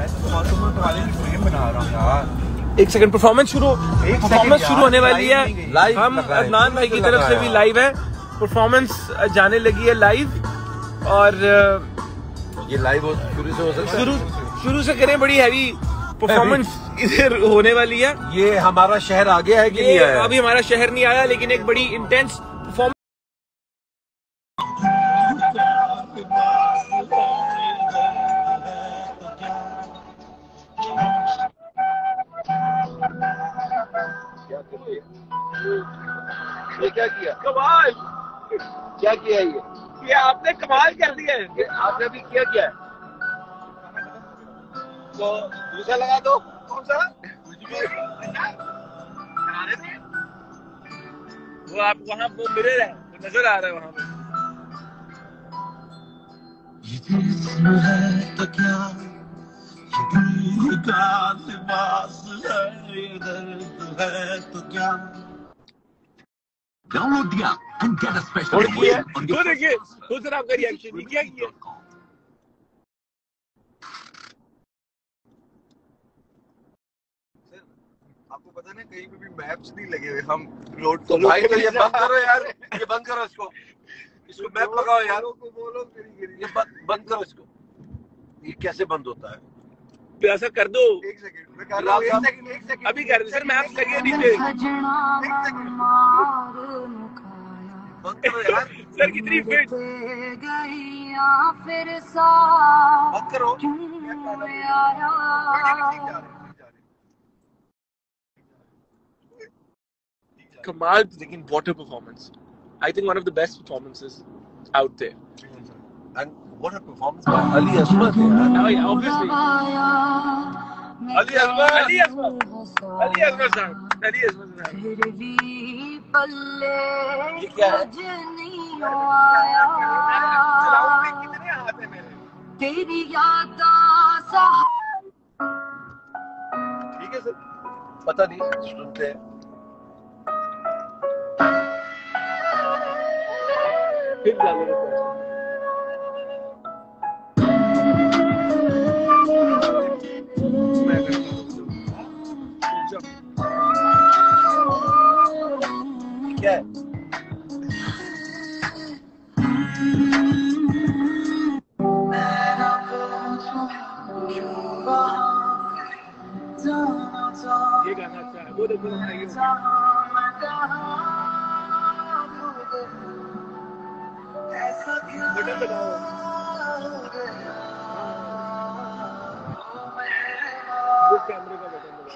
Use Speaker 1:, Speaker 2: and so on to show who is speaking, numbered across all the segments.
Speaker 1: मैं तो तुम्हारे लिए फ्रेम बना रहा हूँ यार।
Speaker 2: एक सेकंड, परफॉर्मेंस शुरू होने वाली है। हम अदनान भाई की तरफ से भी लाइव है, परफॉर्मेंस जाने लगी है लाइव। और
Speaker 3: ये लाइव शुरू से हो सकता है,
Speaker 2: शुरू से करें, बड़ी हैवी परफॉर्मेंस इधर होने वाली है।
Speaker 3: ये हमारा शहर आ गया है कि नहीं आया?
Speaker 2: अभी हमारा शहर नहीं आया, लेकिन एक बड़ी इंटेंस परफॉर्मेंस।
Speaker 3: ये क्या किया?
Speaker 2: कमाल
Speaker 3: क्या किया
Speaker 2: ये आपने कमाल कर दिया है।
Speaker 3: ये आपने अभी क्या किया है? तो दूसरा लगा दो। कौन सा?
Speaker 2: वो आप वहाँ वो मिरर है, वो नजर आ रहा है वहाँ पे।
Speaker 4: ये जिस्म है तो क्या, ये दिल का लिबास है, ये दर्द है तो क्या। डाउनलोड दिया and get a special gift on your.
Speaker 2: देखिए दूसरा आपका रिएक्शन ये क्या किया।
Speaker 1: आपको पता ना कहीं पे भी मैप्स नहीं लगे हुए, हम रोड
Speaker 3: तो भाई तो ये बंद करो यार, ये बंद करो इसको मैप लगाओ यार।
Speaker 1: बोलो
Speaker 3: ये बंद करो इसको। ये कैसे बंद होता है?
Speaker 2: ऐसा कर दो।
Speaker 1: एक सेकंड मैं कर रहा हूँ, एक सेकंड
Speaker 2: अभी कर सर, मैप करिए नीचे।
Speaker 3: बंद करो यार।
Speaker 2: सर कितनी फिट
Speaker 3: बंद करो।
Speaker 2: कमाल, लेकिन water performance. I think one of the best performances out there.
Speaker 3: And what a performance by Ali Asmat yaar.
Speaker 2: Obviously. Ali Asmat साहब।
Speaker 3: ये क्या है?
Speaker 1: कितने हाथ है मेरे?
Speaker 5: तेरी याद
Speaker 3: ठीक है सर, पता नहीं, सुनते हैं।
Speaker 2: फिर डालो ये
Speaker 3: क्या है?
Speaker 2: गाना अच्छा है, वो देखो बटन दबाओ। वो कैमरे का बटन दबाओ।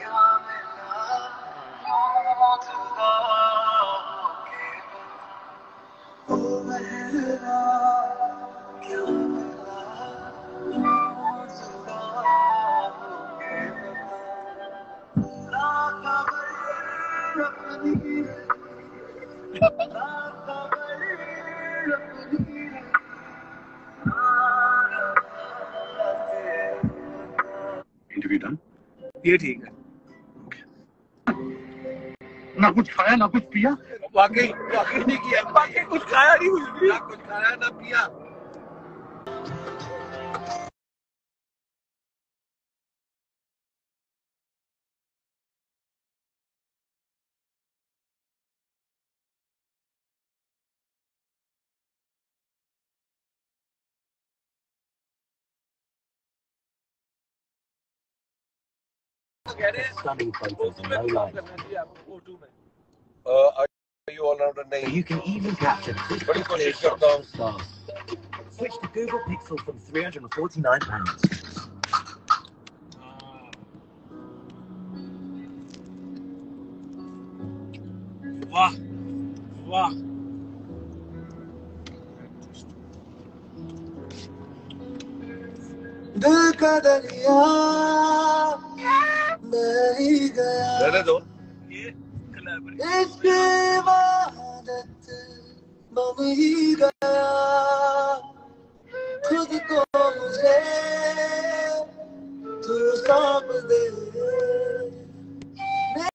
Speaker 4: Interview done.
Speaker 2: ये ठीक है।
Speaker 4: ना कुछ खाया ना कुछ पिया।
Speaker 3: वाकई नहीं किया,
Speaker 2: बाकी कुछ खाया नहीं, कुछ भी
Speaker 3: ना कुछ खाया ना पिया।
Speaker 4: Stunning photos in low light.
Speaker 3: Are you all rounder? नहीं।
Speaker 4: You can even capture
Speaker 3: बड़ी कोशिश करता हूँ।
Speaker 4: stars. Switch to Google Pixel from £349.
Speaker 2: वाह वाह।
Speaker 1: दिल का दरिया मैं ही गया,
Speaker 3: रहने दो।
Speaker 2: ये
Speaker 1: इश्क इबादत बन ही गया।